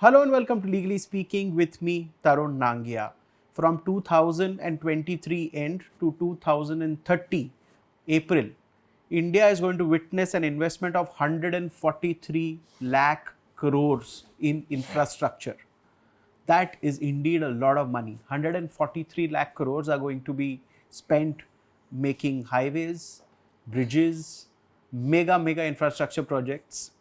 Hello and welcome to Legally Speaking with me, Tarun Nangia. From 2023 end to 2030 April, India is going to witness an investment of 143 lakh crores in infrastructure. That is indeed a lot of money. 143 lakh crores are going to be spent making highways, bridges, mega infrastructure projects.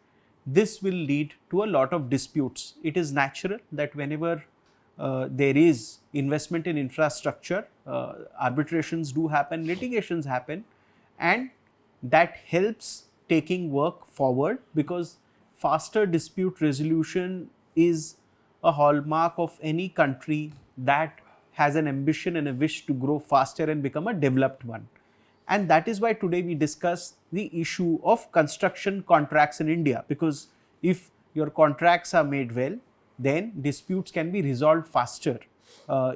This will lead to a lot of disputes. It is natural that whenever there is investment in infrastructure, arbitrations do happen, litigations happen, and that helps taking work forward because faster dispute resolution is a hallmark of any country that has an ambition and a wish to grow faster and become a developed one. And that is why today we discuss the issue of construction contracts in India, because if your contracts are made well, then disputes can be resolved faster.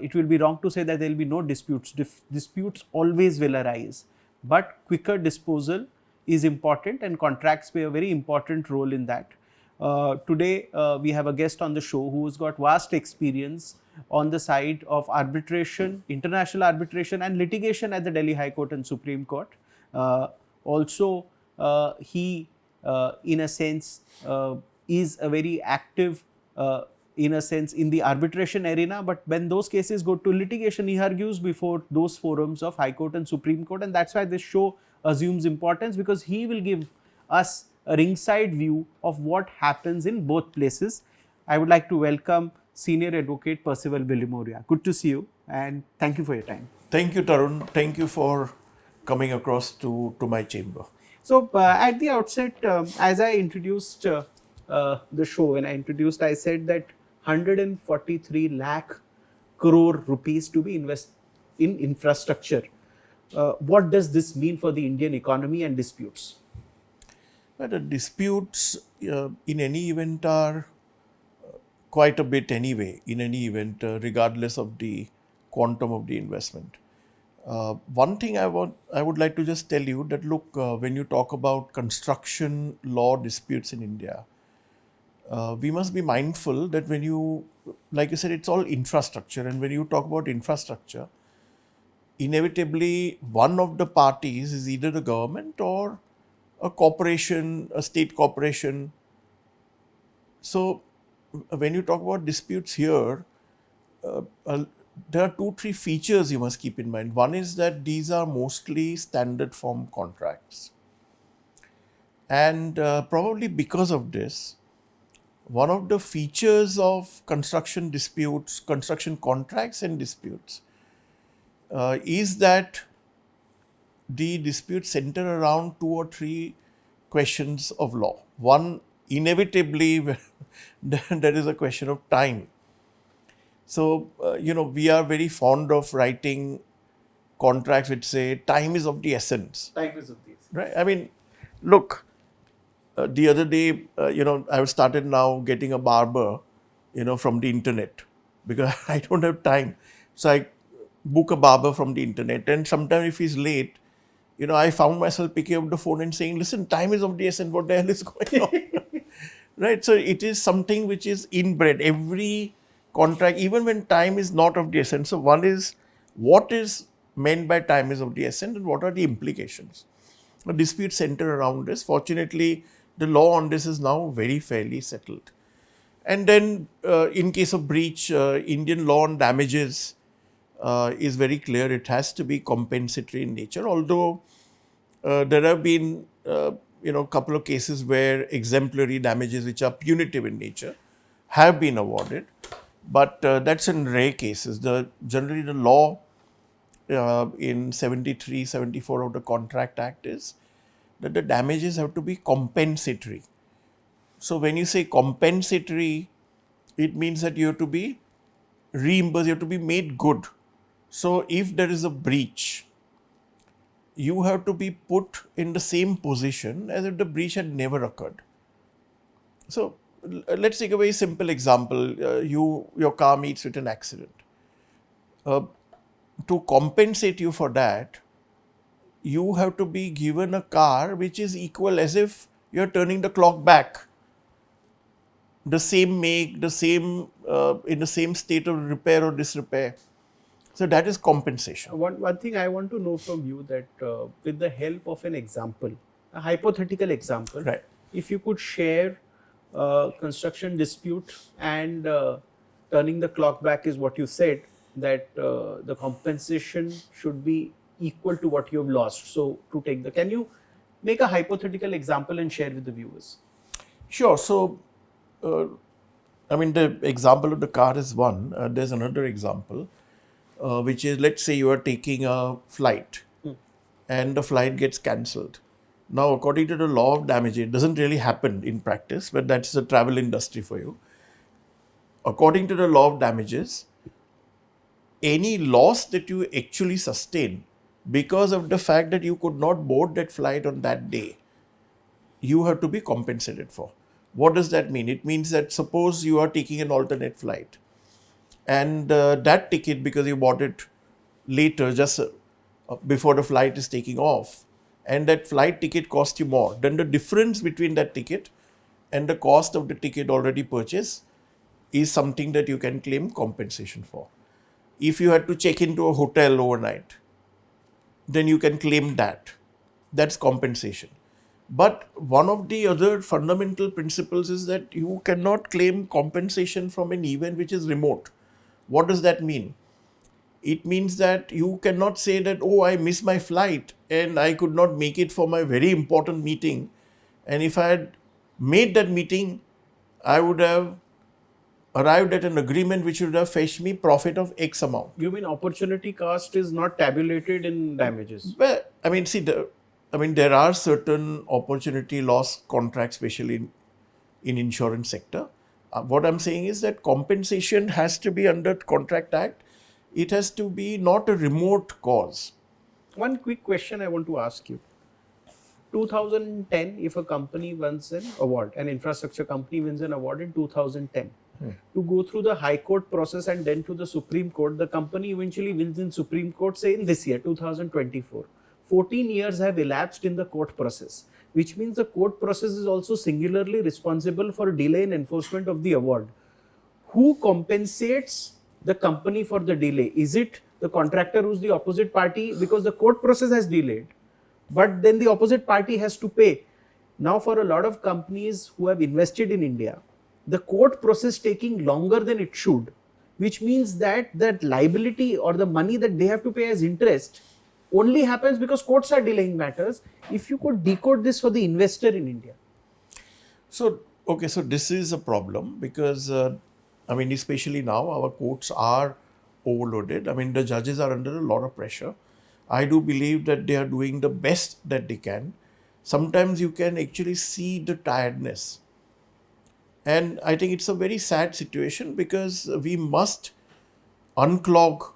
It will be wrong to say that there will be no disputes. Disputes always will arise, but quicker disposal is important and contracts play a very important role in that. Today we have a guest on the show who has got vast experience on the side of arbitration, international arbitration and litigation at the Delhi High Court and Supreme Court. Also, he in a sense is a very active in a sense in the arbitration arena, but when those cases go to litigation, he argues before those forums of High Court and Supreme Court, and that's why this show assumes importance, because he will give us a ringside view of what happens in both places. I would like to welcome Senior Advocate Percival Bilimoria. Good to see you and thank you for your time. Thank you, Tarun. Thank you for coming across to my chamber. So, at the outset, as I introduced the show, when I said that 143 lakh crore rupees to be invested in infrastructure. What does this mean for the Indian economy and disputes? But the disputes in any event are quite a bit anyway, in any event, regardless of the quantum of the investment. One thing I would like to just tell you that look, when you talk about construction law disputes in India, we must be mindful that when you, like you said, it's all infrastructure, and when you talk about infrastructure, inevitably one of the parties is either the government or a corporation, a state corporation. So when you talk about disputes here, there are 2-3 features you must keep in mind. One is that these are mostly standard form contracts. And probably because of this, one of the features of construction disputes, construction contracts and disputes is that the disputes center around 2 or 3 questions of law. One, inevitably, there is a question of time. So, we are very fond of writing contracts which say time is of the essence. Time is of the essence. Right? I mean, look, the other day, I've started now getting a barber, from the internet because I don't have time. So I book a barber from the internet, and sometimes if he's late, I found myself picking up the phone and saying, listen, time is of the essence, what the hell is going on? Right? So it is something which is inbred. Every contract, even when time is not of the essence. So one is, what is meant by time is of the essence and what are the implications? A dispute center around this. Fortunately, the law on this is now very fairly settled. And then in case of breach, Indian law on damages is very clear. It has to be compensatory in nature, although there have been a couple of cases where exemplary damages, which are punitive in nature, have been awarded. But that's in rare cases. Generally the law in 73, 74 of the Contract Act is that the damages have to be compensatory. So when you say compensatory, it means that you have to be reimbursed, you have to be made good. So if there is a breach, you have to be put in the same position as if the breach had never occurred. So let's take a very simple example. Your car meets with an accident. To compensate you for that, you have to be given a car which is equal as if you're turning the clock back. the same make, the same in the same state of repair or disrepair. So that is compensation. One thing I want to know from you that with the help of an example, a hypothetical example, Right. if you could share construction dispute and turning the clock back is what you said, that the compensation should be equal to what you have lost. So to take the, can you make a hypothetical example and share with the viewers? Sure. So, I mean, the example of the car is one. There's another example, which is, let's say you are taking a flight and the flight gets cancelled. Now, according to the law of damages, it doesn't really happen in practice, but that's the travel industry for you. According to the law of damages, any loss that you actually sustain because of the fact that you could not board that flight on that day, you have to be compensated for. What does that mean? It means that suppose you are taking an alternate flight and that ticket, because you bought it later, just before the flight is taking off, and that flight ticket cost you more, then the difference between that ticket and the cost of the ticket already purchased is something that you can claim compensation for. If you had to check into a hotel overnight, then you can claim that. That's compensation. But one of the other fundamental principles is that you cannot claim compensation from an event which is remote. What does that mean? It means that you cannot say that, oh, I missed my flight and I could not make it for my very important meeting. And if I had made that meeting, I would have arrived at an agreement which would have fetched me profit of X amount. You mean opportunity cost is not tabulated in damages? Well, I mean, see, there are certain opportunity loss contracts, especially in insurance sector. What I'm saying is that compensation has to be under Contract Act. It has to be not a remote cause. One quick question I want to ask you. 2010, if a company wins an award, an infrastructure company wins an award in 2010, to go through the High Court process and then to the Supreme Court, the company eventually wins in Supreme Court, say in this year, 2024. 14 years have elapsed in the court process, which means the court process is also singularly responsible for delay in enforcement of the award. Who compensates the company for the delay? Is it the contractor who's the opposite party? Because the court process has delayed, but then the opposite party has to pay. Now, for a lot of companies who have invested in India, the court process taking longer than it should, which means that that liability or the money that they have to pay as interest only happens because courts are delaying matters. If you could decode this for the investor in India. So, okay, so this is a problem because, especially now our courts are overloaded. The judges are under a lot of pressure. I do believe that they are doing the best that they can. Sometimes you can actually see the tiredness. And I think it's a very sad situation because we must unclog,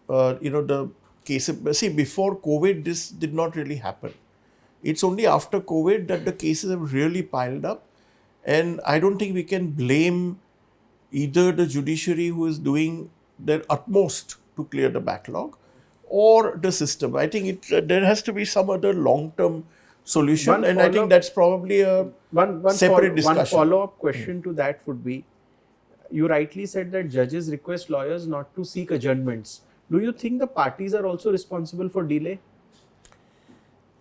the cases. See, before COVID, this did not really happen. It's only after COVID that the cases have really piled up. And I don't think we can blame either the judiciary, who is doing their utmost to clear the backlog, or the system. I think there has to be some other long-term solution, and I think that's probably a separate discussion. One follow-up question to that would be, you rightly said that judges request lawyers not to seek adjournments. Do you think the parties are also responsible for delay?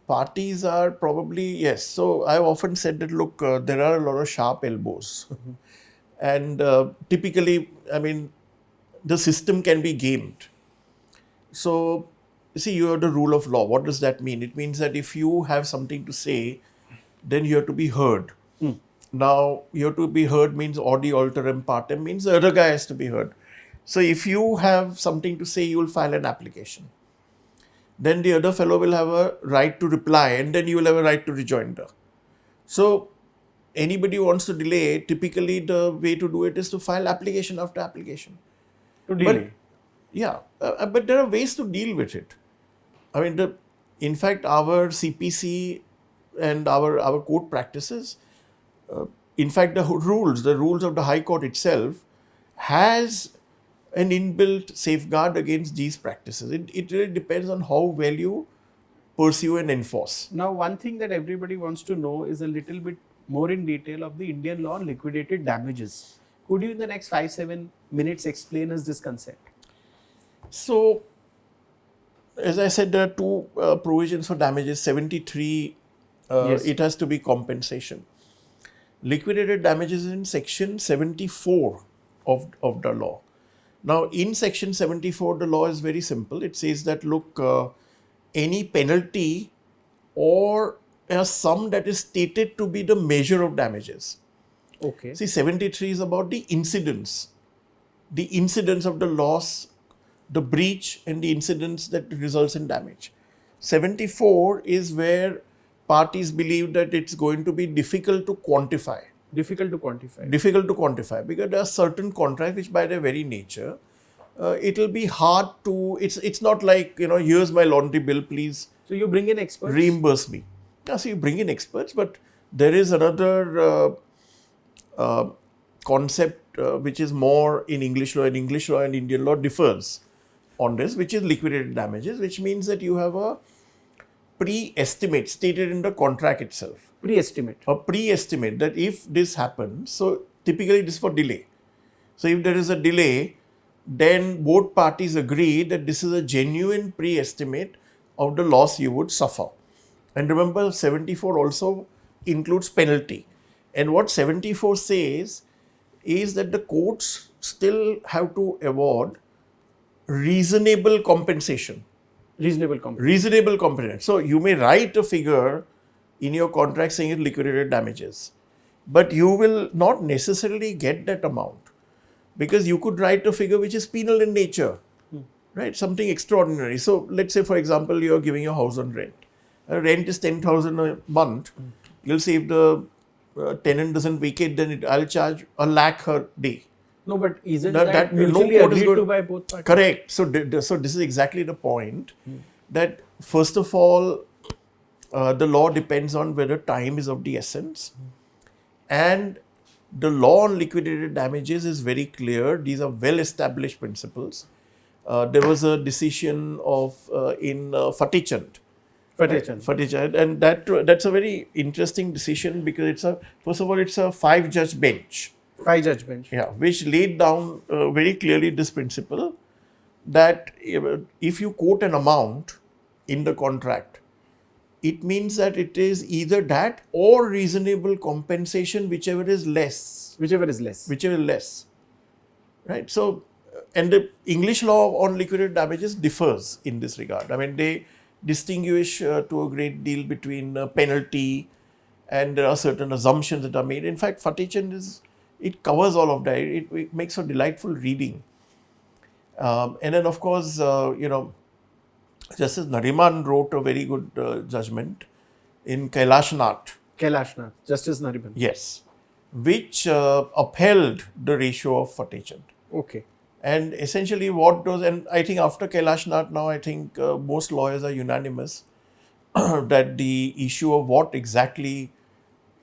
Parties are probably, yes. So I've often said that, look, there are a lot of sharp elbows. And typically, the system can be gamed. So, see, you have the rule of law. What does that mean? It means that if you have something to say, then you have to be heard. Now, you have to be heard means audi alteram partem, means the other guy has to be heard. So, if you have something to say, you will file an application. Then the other fellow will have a right to reply, and then you will have a right to rejoinder. So, anybody who wants to delay, typically the way to do it is to file application after application. To delay? But there are ways to deal with it. In fact, our CPC and our court practices, in fact, the rules of the High Court itself has an inbuilt safeguard against these practices. It really depends on how well you pursue and enforce. Now, one thing that everybody wants to know is a little bit more in detail of the Indian law on liquidated damages. Could you in the next 5-7 minutes explain us this concept? So, as I said, there are two provisions for damages. 73, Yes. it has to be compensation. Liquidated damages in section 74 of the law. Now, in section 74, the law is very simple. It says that, look, any penalty or a sum that is stated to be the measure of damages. Okay. See, 73 is about the incidents of the loss, the breach, and the incidents that results in damage. 74 is where parties believe that it's going to be difficult to quantify. Difficult to quantify. Difficult to quantify because there are certain contracts which, by their very nature, it will be hard to. It's not like, here's my laundry bill, please. So you bring in experts. Reimburse me. Yeah, so you bring in experts, but there is another concept which is more in English law, and English law and Indian law differs on this, which is liquidated damages, which means that you have a pre-estimate stated in the contract itself. Pre-estimate. A pre-estimate that if this happens, so typically this is for delay. So if there is a delay, then both parties agree that this is a genuine pre-estimate of the loss you would suffer. And remember, 74 also includes penalty. And what 74 says is that the courts still have to award reasonable compensation. Reasonable compensation. Reasonable compensation. So you may write a figure in your contract saying it's liquidated damages, but you will not necessarily get that amount because you could write a figure which is penal in nature, right? Something extraordinary. So let's say, for example, you're giving your house on rent. Rent is 10,000 a month. You'll say if the tenant doesn't vacate, then I'll charge 1 lakh a day. No, but isn't that mutually court is agreed going to by both parties? Correct. So this is exactly the point that first of all, the law depends on whether time is of the essence, and the law on liquidated damages is very clear. These are well-established principles. There was a decision of in Fatihchand. Fatihchand, and that's a very interesting decision because first of all it's a 5-judge bench. 5-judge bench. Yeah, which laid down very clearly this principle that if you quote an amount in the contract, it means that it is either that or reasonable compensation, whichever is less. Whichever is less. Right? So, and the English law on liquidated damages differs in this regard. I mean, they distinguish to a great deal between penalty, and there are certain assumptions that are made. In fact, Fatihchand it covers all of that. It makes for delightful reading. And then, of course, Justice Nariman wrote a very good judgment in Kailashnath. Justice Nariman. Yes, which upheld the ratio of Fatihchand. Okay. And essentially and I think after Kailashnath now, I think most lawyers are unanimous that the issue of what exactly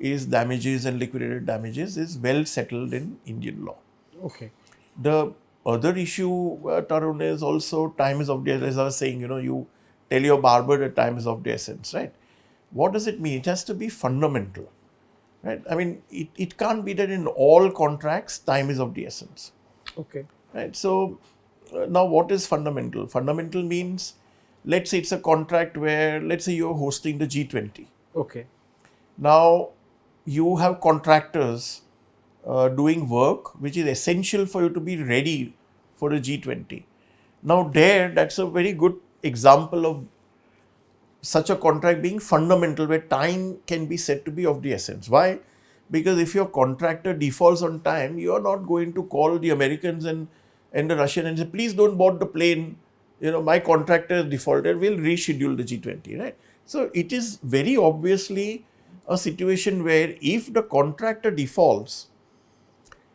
is damages and liquidated damages is well settled in Indian law. Okay. The other issue, Tarun, is also time is of the essence. As I was saying, you tell your barber that time is of the essence, right? What does it mean? It has to be fundamental, right? I mean, it can't be that in all contracts, time is of the essence. Okay. Right. So, now what is fundamental? Fundamental means, let's say it's a contract where, let's say you're hosting the G20. Okay. Now, you have contractors doing work which is essential for you to be ready for the G20. Now, that's a very good example of such a contract being fundamental, where time can be said to be of the essence. Why? Because if your contractor defaults on time, you are not going to call the Americans and the Russian and say, please don't board the plane, my contractor is defaulted, we'll reschedule the G20, right? So it is very obviously a situation where if the contractor defaults,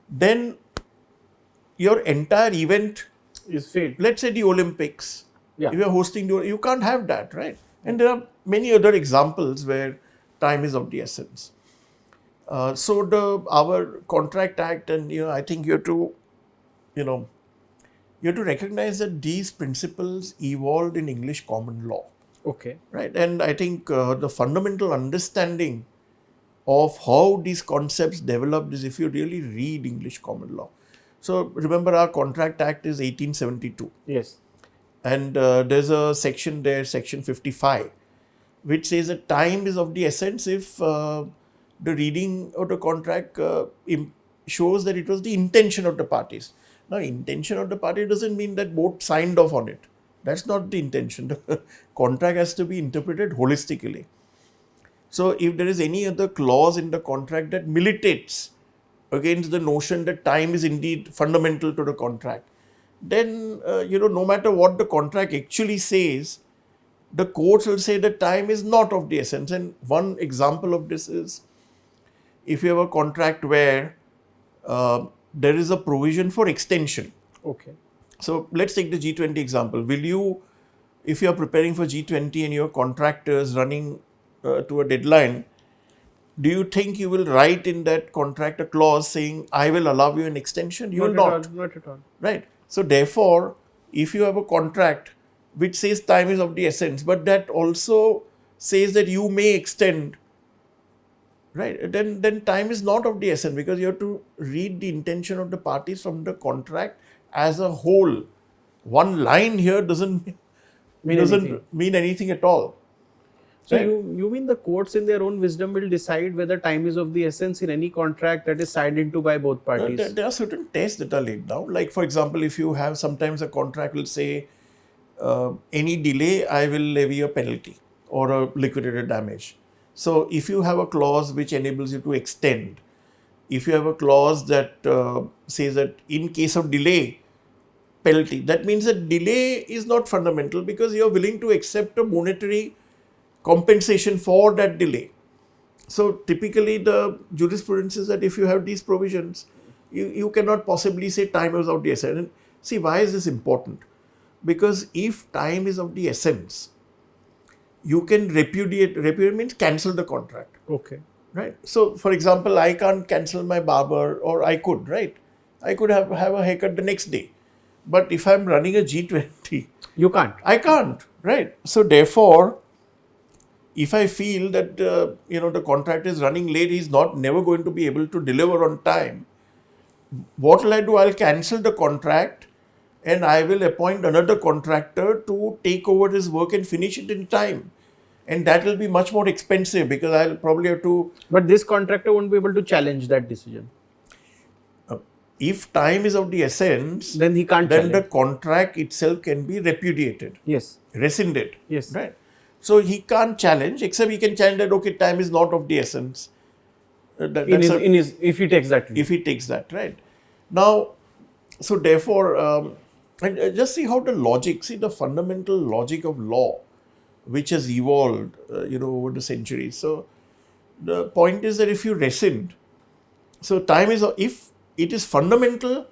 then your entire event is failed. Let's say the Olympics. Yeah. If you're hosting you can't have that, right? And there are many other examples where time is of the essence. So our Contract Act, and I think you have to recognize that these principles evolved in English common law. Okay. Right, and I think the fundamental understanding of how these concepts developed is if you really read English common law. So remember, our Contract Act is 1872. Yes. And there's a section there, section 55, which says that time is of the essence if the reading of the contract shows that it was the intention of the parties. Now, intention of the party doesn't mean that both signed off on it. That's not the intention. The contract has to be interpreted holistically. So, if there is any other clause in the contract that militates against the notion that time is indeed fundamental to the contract, then, no matter what the contract actually says, the courts will say that time is not of the essence. And one example of this is if you have a contract where there is a provision for extension. Okay. So let's take the G20 example. Will you, if you are preparing for G20 and your contractor is running to a deadline, do you think you will write in that contract a clause saying, I will allow you an extension? You will not. Not at all. Right. So therefore, if you have a contract which says time is of the essence, but that also says that you may extend, right, then time is not of the essence, because you have to read the intention of the parties from the contract as a whole. One line here doesn't mean anything at all. So you mean the courts in their own wisdom will decide whether time is of the essence in any contract that is signed into by both parties? There are certain tests that are laid down. Like, for example, if you have, sometimes a contract will say, any delay, I will levy a penalty or a liquidated damage. So if you have a clause which enables you to extend, if you have a clause that says that in case of delay, penalty, that means that delay is not fundamental because you are willing to accept a monetary compensation for that delay. So typically the jurisprudence is that if you have these provisions, you cannot possibly say time is of the essence. And see, why is this important? Because if time is of the essence, you can repudiate. Repudiate means cancel the contract. Okay. Right. So, for example, I can't cancel my barber, or I could, right? I could have a haircut the next day. But if I'm running a G20, you can't. I can't, right? So, therefore, if I feel that the contract is running late, he's never going to be able to deliver on time. What will I do? I'll cancel the contract, and I will appoint another contractor to take over his work and finish it in time. And that will be much more expensive because I'll probably have to... But this contractor won't be able to challenge that decision. If time is of the essence, then he can't then challenge. the contract itself can be repudiated. Yes. Rescinded. Yes. Right. So he can't challenge, except he can challenge that, okay, time is not of the essence. If he takes that view. If he takes that, right. Now, so therefore, and just see how the fundamental logic of law, which has evolved, over the centuries. So the point is that if you rescind, so time is, if it is fundamental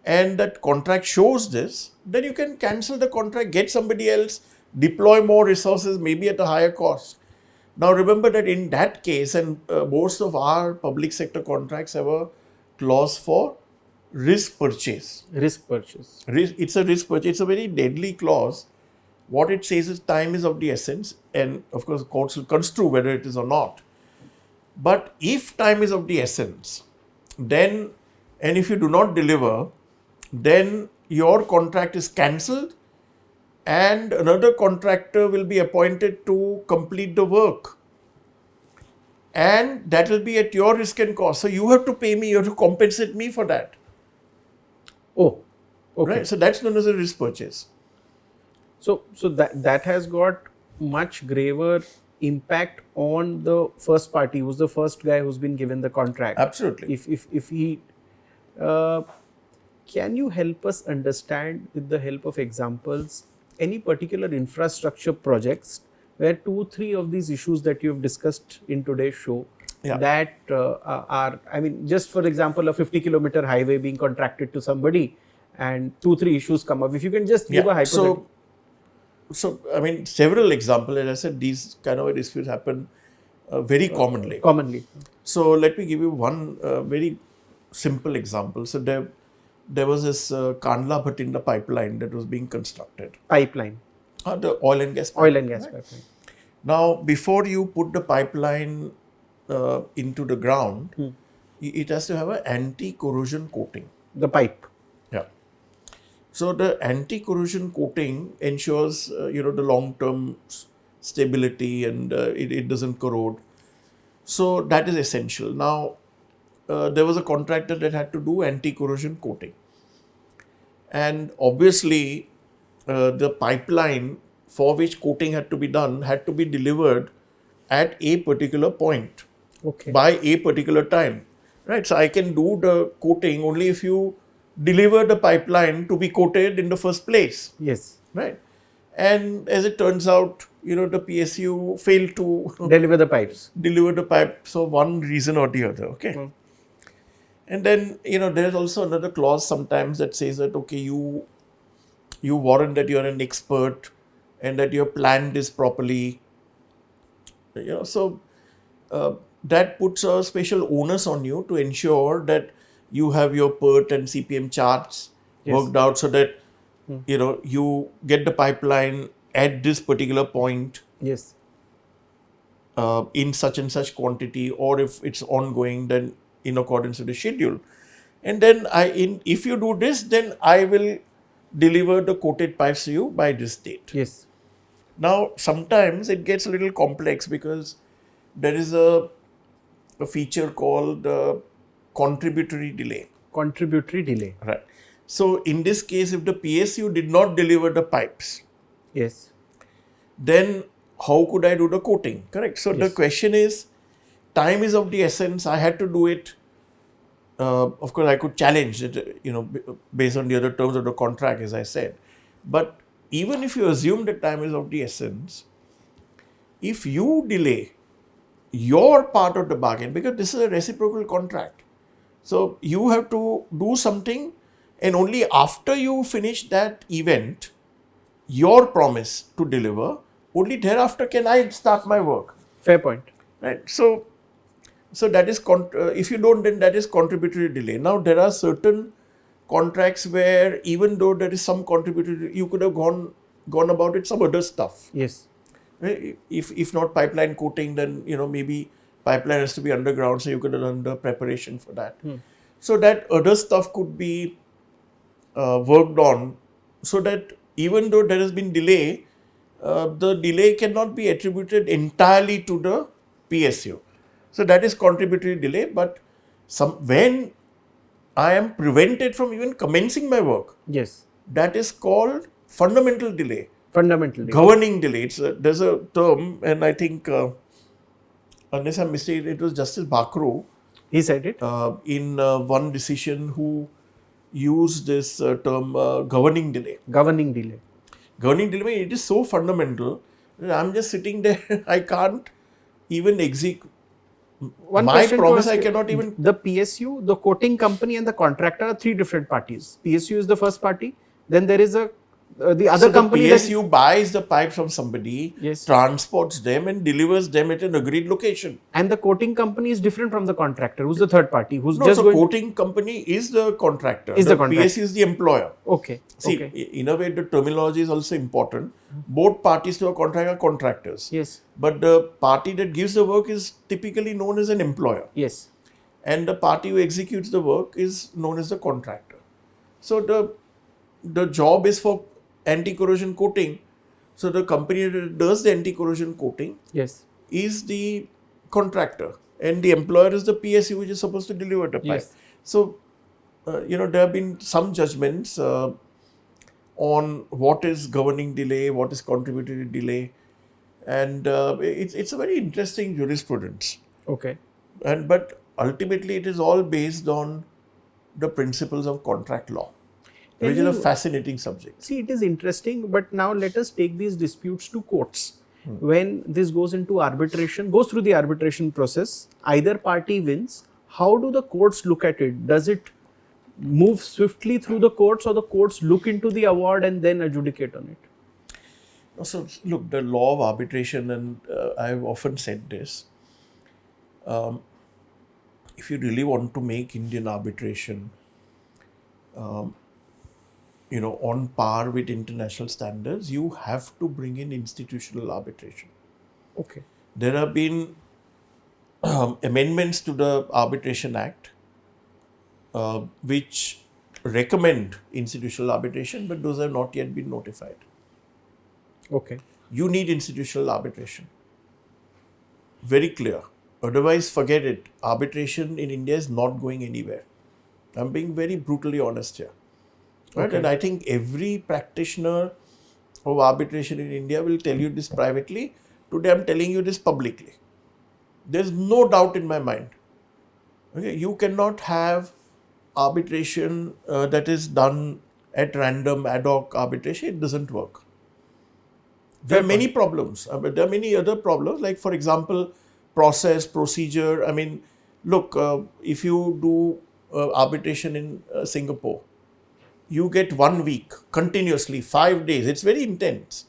and that contract shows this, then you can cancel the contract, get somebody else, deploy more resources, maybe at a higher cost. Now remember that in that case, and most of our public sector contracts have a clause for risk purchase. Risk purchase. It's a risk purchase. It's a very deadly clause. What it says is time is of the essence, and of course courts will construe whether it is or not. But if time is of the essence, then, and if you do not deliver, then your contract is cancelled and another contractor will be appointed to complete the work. And that will be at your risk and cost. So you have to pay me, you have to compensate me for that. Oh, okay. Right? So that's known as a risk purchase. So that has got much graver impact on the first party, who's the first guy who's been given the contract. Absolutely. If he, can you help us understand, with the help of examples, any particular infrastructure projects where 2-3 of these issues that you have discussed in today's show that are, I mean, just for example, a 50-kilometer highway being contracted to somebody and 2-3 issues come up. If you can just give a hypothetical. So, I mean, several examples, as I said, these kind of disputes happen very commonly. So, let me give you one very simple example. So, there was this Kandla Bhatinda pipeline that was being constructed. The oil and gas pipeline. Oil and gas pipeline. Now, before you put the pipeline into the ground, it has to have an anti-corrosion coating. The pipe. Yeah. So the anti-corrosion coating ensures, the long-term stability and it doesn't corrode. So that is essential. Now, there was a contractor that had to do anti-corrosion coating. And obviously, the pipeline for which coating had to be done had to be delivered at a particular point by a particular time. Right? So I can do the coating only if you deliver the pipeline to be coated in the first place. Yes. Right? And as it turns out, the PSU failed to Deliver the pipes. Deliver the pipes for one reason or the other. Okay. And then, there's also another clause sometimes that says that, okay, you warrant that you're an expert and that you have planned this properly. So that puts a special onus on you to ensure that you have your PERT and CPM charts worked out so that, you get the pipeline at this particular point. Yes. In such and such quantity, or if it's ongoing, then in accordance with the schedule. And then if you do this, then I will deliver the coated pipes to you by this date. Yes. Now, sometimes it gets a little complex because there is a feature called contributory delay. Contributory delay. Right. So, in this case, if the PSU did not deliver the pipes, yes, then how could I do the coating? Correct. So, the question is, time is of the essence. I had to do it. Of course, I could challenge it, based on the other terms of the contract, as I said. But even if you assume that time is of the essence, if you delay your part of the bargain, because this is a reciprocal contract, so you have to do something, and only after you finish that event, your promise to deliver, only thereafter can I start my work. Fair point. Right. So that is, if you don't, then that is contributory delay. Now, there are certain contracts where even though there is some contributory, you could have gone about it some other stuff. Yes. Right? If not pipeline coating, then, maybe pipeline has to be underground, so you could have done the preparation for that. So that other stuff could be worked on, so that even though there has been delay, the delay cannot be attributed entirely to the PSU. So that is contributory delay, but when I am prevented from even commencing my work, yes, that is called fundamental delay. Fundamental delay. Governing delay. There's a term, and I think, unless I'm mistaken, it was Justice Bakru. He said it. In one decision, who used this term governing delay. Governing delay. Governing delay, it is so fundamental that I'm just sitting there, I can't even execute. My promise, I cannot even. The PSU, the coating company, and the contractor are three different parties. PSU is the first party. Then there is the other company. The PSU buys the pipe from somebody, yes, transports them, and delivers them at an agreed location. And the coating company is different from the contractor, who's the third party, who's coating company is the contractor. The PSU is the employer. Okay. See, in a way, the terminology is also important. Both parties to a contract are contractors. Yes. But the party that gives the work is typically known as an employer. Yes. And the party who executes the work is known as the contractor. So the job is for anti-corrosion coating. So the company that does the anti-corrosion coating, yes, is the contractor, and the employer is the PSU, which is supposed to deliver the pipe. Yes. So, there have been some judgments on what is governing delay, what is contributory delay, and it's a very interesting jurisprudence. Okay. But ultimately, it is all based on the principles of contract law, which is a fascinating subject. See, it is interesting, but now let us take these disputes to courts. When this goes into arbitration, goes through the arbitration process, either party wins. How do the courts look at it? Does it move swiftly through the courts, or the courts look into the award and then adjudicate on it? So, look, the law of arbitration, and I've often said this, if you really want to make Indian arbitration, on par with international standards, you have to bring in institutional arbitration. Okay. There have been amendments to the Arbitration Act, which recommend institutional arbitration, but those have not yet been notified. Okay. You need institutional arbitration. Very clear. Otherwise, forget it. Arbitration in India is not going anywhere. I'm being very brutally honest here. Right? Okay. And I think every practitioner of arbitration in India will tell you this privately. Today I'm telling you this publicly. There's no doubt in my mind. Okay? You cannot have arbitration that is done at random, ad hoc arbitration. It doesn't work. There are many problems. But there are many other problems, like, for example, process, procedure. I mean, look, if you do arbitration in Singapore, you get 1 week continuously, 5 days. It's very intense.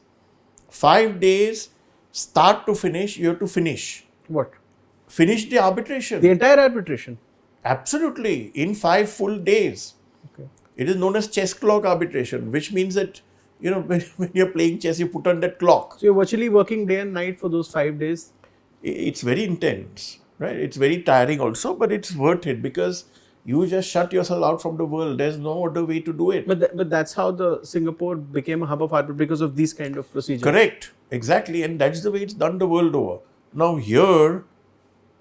5 days, start to finish, you have to finish. What? Finish the arbitration. The entire arbitration? Absolutely, in 5 full days. Okay. It is known as chess clock arbitration, which means that, you know, when you're playing chess, you put on that clock. So you're virtually working day and night for those 5 days? It's very intense, right? It's very tiring also, but it's worth it because you just shut yourself out from the world. There's no other way to do it. But that's how the Singapore became a hub of arbitration, because of these kind of procedures. Correct. Exactly. And that's the way it's done the world over. Now here,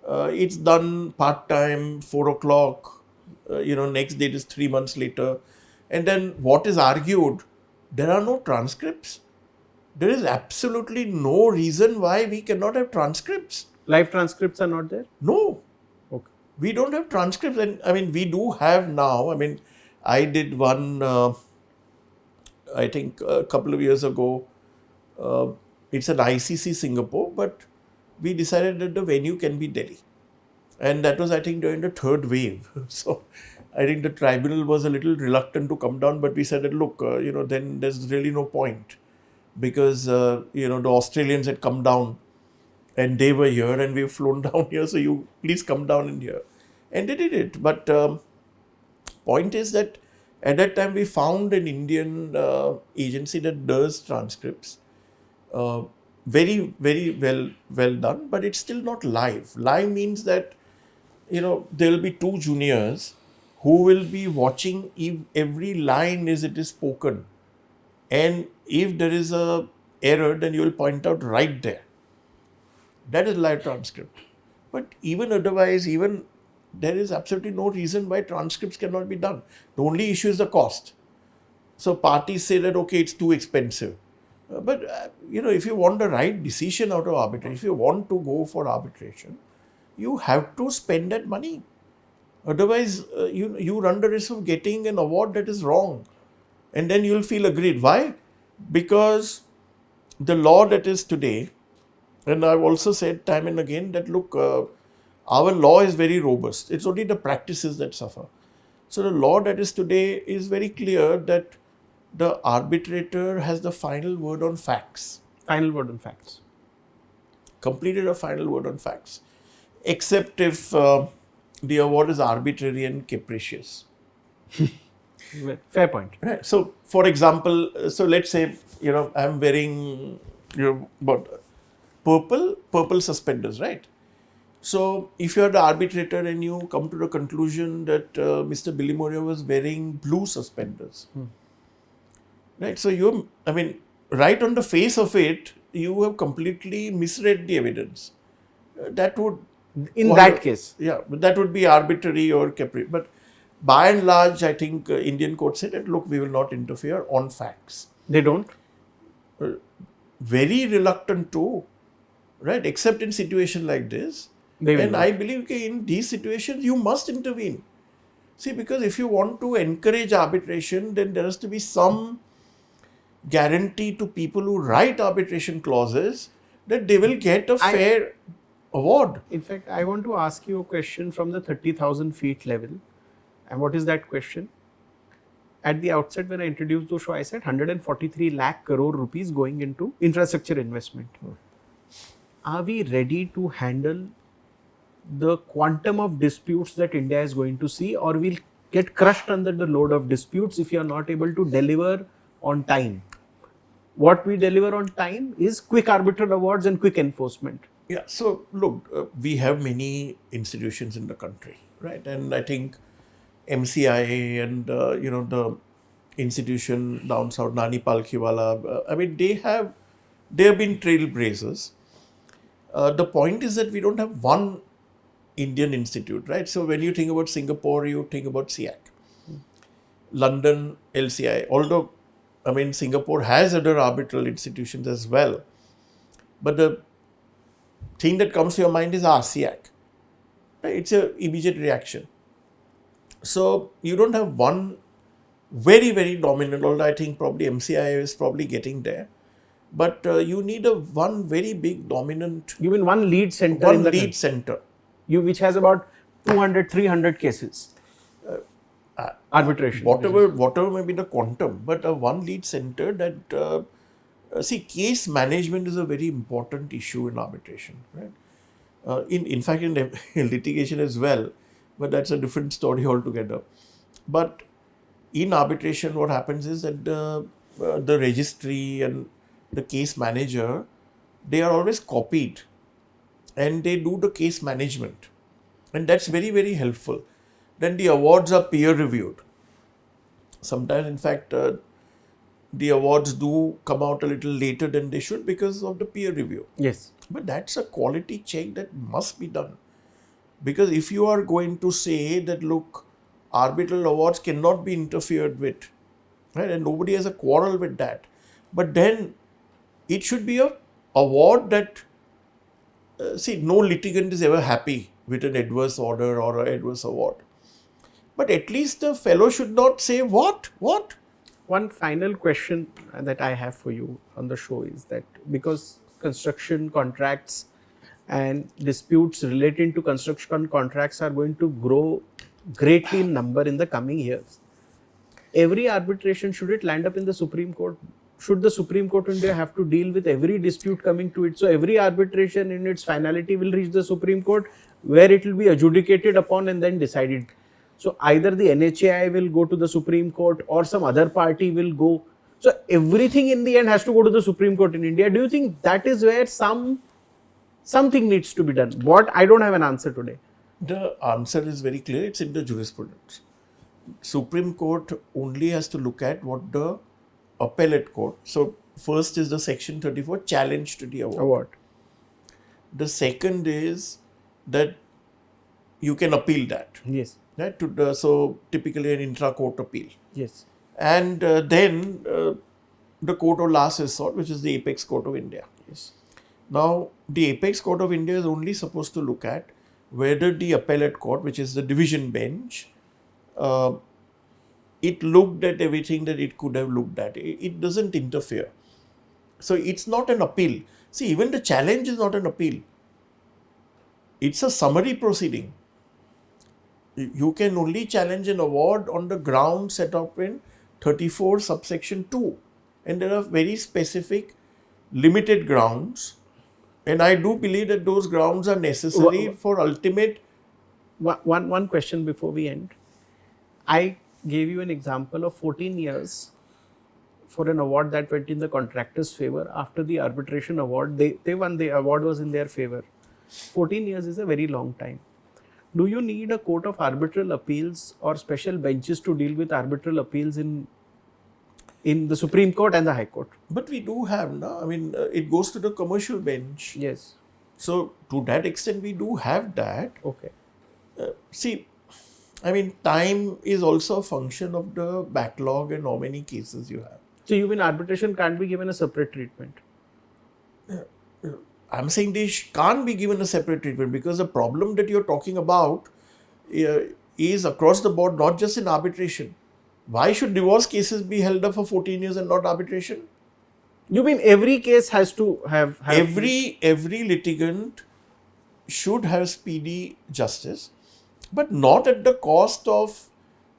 it's done part-time, 4 o'clock, next date is 3 months later. And then what is argued? There are no transcripts. There is absolutely no reason why we cannot have transcripts. Live transcripts are not there? No. Okay. We don't have transcripts. And I mean, we do have now. I mean, I did one, I think a couple of years ago. It's an ICC Singapore, but we decided that the venue can be Delhi. And that was, I think, during the third wave. So I think the tribunal was a little reluctant to come down, but we said that, look, then there's really no point because, the Australians had come down and they were here and we've flown down here. So you please come down in here. And they did it. But point is that at that time we found an Indian agency that does transcripts. Very, very well done, but it's still not live. Live means that, there will be 2 juniors who will be watching if every line it is spoken. And if there is a error, then you will point out right there. That is live transcript. But even otherwise, there is absolutely no reason why transcripts cannot be done. The only issue is the cost. So parties say that, okay, it's too expensive. But, if you want the right decision out of arbitration, if you want to go for arbitration, you have to spend that money. Otherwise, you run the risk of getting an award that is wrong. And then you'll feel aggrieved. Why? Because the law that is today, and I've also said time and again that, look, our law is very robust. It's only the practices that suffer. So the law that is today is very clear that the arbitrator has the final word on facts. Final word on facts. Completed a final word on facts. Except if the award is arbitrary and capricious. Fair point. Right. So, for example, let's say, I'm wearing, purple suspenders, right? So, if you're the arbitrator and you come to the conclusion that Mr. Billy Moria was wearing blue suspenders, right? So, right on the face of it, you have completely misread the evidence. That would... that case. Yeah, but that would be arbitrary or capricious. But by and large, I think Indian court said that, look, we will not interfere on facts. They don't? Very reluctant to, right? Except in situation like this. And I believe in these situations, you must intervene. See, because if you want to encourage arbitration, then there has to be some guarantee to people who write arbitration clauses that they will get a fair award. In fact, I want to ask you a question from the 30,000 feet level. And what is that question? At the outset, when I introduced the show, I said 143 lakh crore rupees going into infrastructure investment. Are we ready to handle the quantum of disputes that India is going to see, or we'll get crushed under the load of disputes if you are not able to deliver on time? What we deliver on time is quick arbitral awards and quick enforcement. Yeah, so look, we have many institutions in the country, right? And I think MCI and the institution down south, Nani Palkhiwala, I mean they have been trailblazers. The point is that we don't have one Indian institute, right? So when you think about Singapore, you think about SIAC, London LCI. Although, I mean, Singapore has other arbitral institutions as well, but the thing that comes to your mind is SIAC. Right? It's an immediate reaction. So you don't have one very, very dominant, although I think probably MCI is probably getting there. But you need one very big dominant, You mean one lead center one in the lead center. which has about 200, 300 cases. Arbitration. Whatever may be the quantum, but one lead center that, see, case management is a very important issue in arbitration, right? In fact, in litigation as well, but that's a different story altogether. But in arbitration, what happens is that the registry and the case manager, they are always copied and they do the case management. And that's very, very helpful. Then the awards are peer reviewed. Sometimes, in fact, the awards do come out a little later than they should because of the peer review. Yes. But that's a quality check that must be done. Because if you are going to say that, look, arbitral awards cannot be interfered with, right? And nobody has a quarrel with that. But then it should be a award that, see, no litigant is ever happy with an adverse order or an adverse award. But at least the fellow should not say, what? One final question that I have for you on the show is that because construction contracts and disputes relating to construction contracts are going to grow greatly in number in the coming years, every arbitration, should it land up in the Supreme Court? Should the Supreme Court of India have to deal with every dispute coming to it? So every arbitration in its finality will reach the Supreme Court, where it will be adjudicated upon and then decided. So either the NHAI will go to the Supreme Court or some other party will go. So everything in the end has to go to the Supreme Court in India. Do you think that is where something needs to be done? What? I don't have an answer today. The answer is very clear. It's in the jurisprudence. Supreme Court only has to look at what the appellate court. So first is the Section 34 challenge to the award. The second is that you can appeal that. Yes. Right? So typically an intra-court appeal. Yes. And then the court of last resort, which is the Apex Court of India. Yes. Now, the Apex Court of India is only supposed to look at whether the appellate court, which is the division bench, it looked at everything that it could have looked at. It doesn't interfere. So it's not an appeal. See, even the challenge is not an appeal. It's a summary proceeding. You can only challenge an award on the ground set up in 34 subsection 2. And there are very specific limited grounds. And I do believe that those grounds are necessary for ultimate. One question before we end. I gave you an example of 14 years for an award that went in the contractor's favor. After the arbitration award, they won, the award was in their favor. 14 years is a very long time. Do you need a court of arbitral appeals or special benches to deal with arbitral appeals in the Supreme Court and the High Court? But we do have, no? I mean, it goes to the commercial bench. Yes. So to that extent, we do have that. Okay. See, I mean, time is also a function of the backlog and how many cases you have. So you mean arbitration can't be given a separate treatment? I'm saying they can't be given a separate treatment because the problem that you're talking about is across the board, not just in arbitration. Why should divorce cases be held up for 14 years and not arbitration? You mean every case has to have every litigant should have speedy justice, but not at the cost of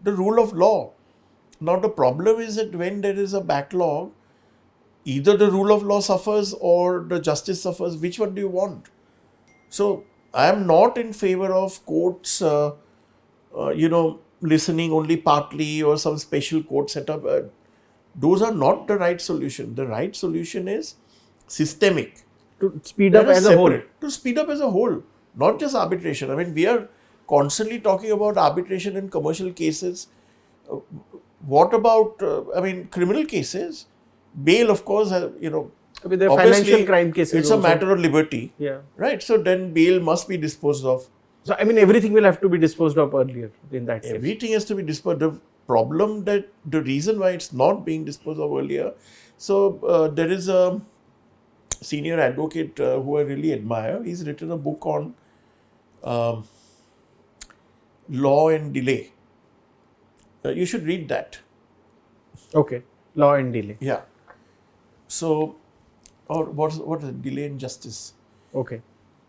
the rule of law. Now the problem is that when there is a backlog, either the rule of law suffers or the justice suffers. Which one do you want? So I am not in favor of courts, listening only partly or some special court setup. Those are not the right solution. The right solution is systemic. to speed up as a whole. To speed up as a whole, not just arbitration. I mean, we are constantly talking about arbitration in commercial cases. What about, criminal cases? Bail, of course, I mean, the obviously, financial crime cases it's a also. matter of liberty. Yeah. Right? So then bail must be disposed of. So, I mean, everything will have to be disposed of earlier in that case. Everything has to be disposed. The problem that the reason why it's not being disposed of earlier. So there is a senior advocate who I really admire. He's written a book on law and delay. You should read that. Okay. Law and delay. Yeah. So, or what is it? Delay and justice. Okay.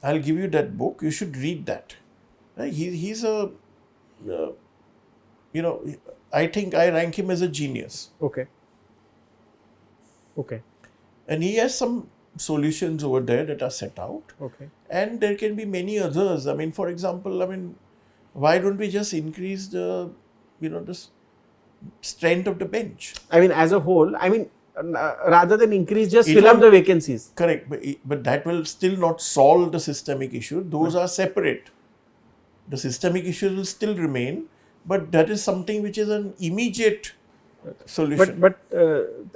I'll give you that book. You should read that. He's a, I think I rank him as a genius. Okay. Okay. And he has some solutions over there that are set out. Okay. And there can be many others. I mean, for example, why don't we just increase the, the strength of the bench? I mean, as a whole, rather than increase, just fill up the vacancies. Correct. But that will still not solve the systemic issue. Those are separate. The systemic issues will still remain, but that is something which is an immediate solution. But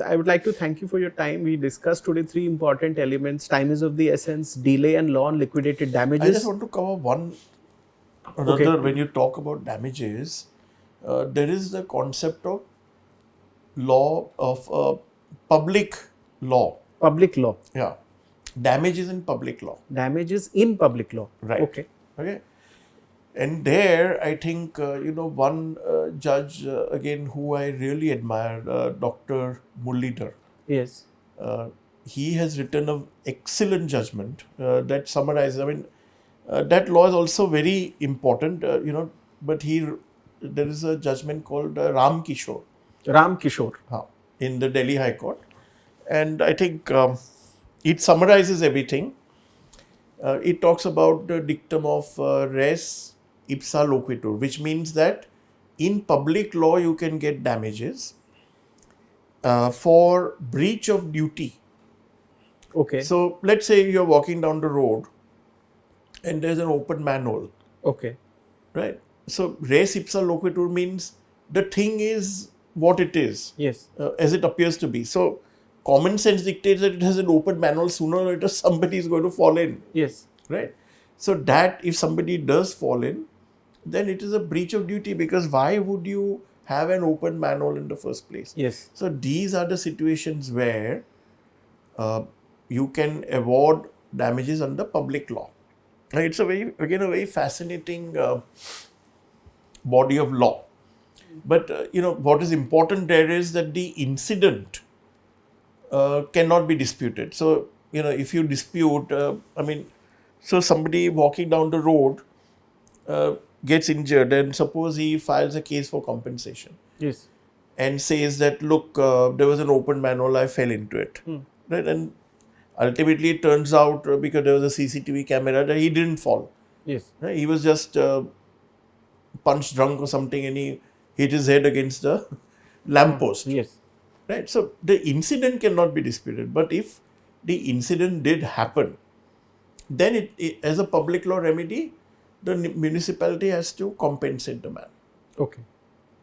I would like to thank you for your time. We discussed today 3 important elements. Time is of the essence, delay and law on liquidated damages. I just want to cover another. Okay. When you talk about damages, there is the concept of law of public law. Public law. Yeah. Damages in public law. Damages in public law. Right. Okay. And there, I think, one judge, again, who I really admire, Dr. Muralidhar. Yes. He has written an excellent judgment that summarizes, that law is also very important, but there is a judgment called Ram Kishore. Ram Kishore. In the Delhi High Court. And I think it summarizes everything. It talks about the dictum of res ipsa loquitur, which means that in public law you can get damages for breach of duty. Okay. So let's say you're walking down the road and there's an open manhole. Okay. Right? So res ipsa loquitur means the thing is what it is. Yes. As it appears to be. So common sense dictates that it has an open manhole, sooner or later somebody is going to fall in. Yes. Right? So that if somebody does fall in, then it is a breach of duty, because why would you have an open manhole in the first place? Yes. So these are the situations where you can award damages under public law. It's a very fascinating body of law. But what is important there is that the incident cannot be disputed. So if you dispute, so somebody walking down the road gets injured, and suppose he files a case for compensation. Yes. And says that, look, there was an open manhole, I fell into it. Right? And ultimately it turns out, because there was a CCTV camera, that he didn't fall. Yes. Right? He was just punch drunk or something, and he hit his head against the lamppost. Yes. Right? So the incident cannot be disputed. But if the incident did happen, then it as a public law remedy, the municipality has to compensate the man. Okay.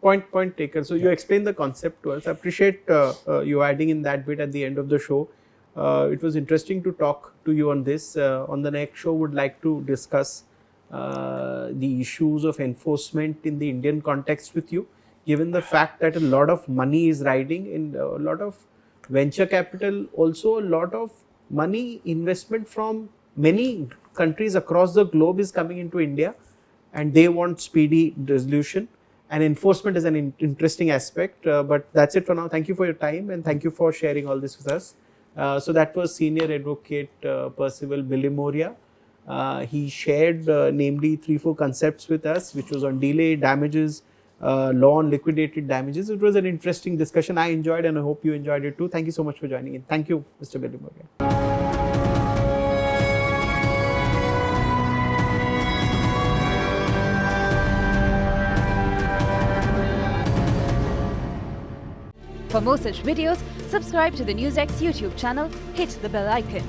Point taken. So you explained the concept to us. I appreciate you adding in that bit at the end of the show. It was interesting to talk to you on this. On the next show, would like to discuss the issues of enforcement in the Indian context with you, given the fact that a lot of money is riding in a lot of venture capital, also a lot of money investment from many countries across the globe is coming into India, and they want speedy resolution, and enforcement is an interesting aspect. But that's it for now. Thank you for your time, and thank you for sharing all this with us. So that was Senior Advocate Percival Bilimoria. He shared namely 3-4 concepts with us, which was on delay, damages, law on liquidated damages. It was an interesting discussion. I enjoyed, and I hope you enjoyed it too. Thank you so much for joining in. Thank you, Mr. Bilimoria. For more such videos, subscribe to the NewsX YouTube channel, hit the bell icon.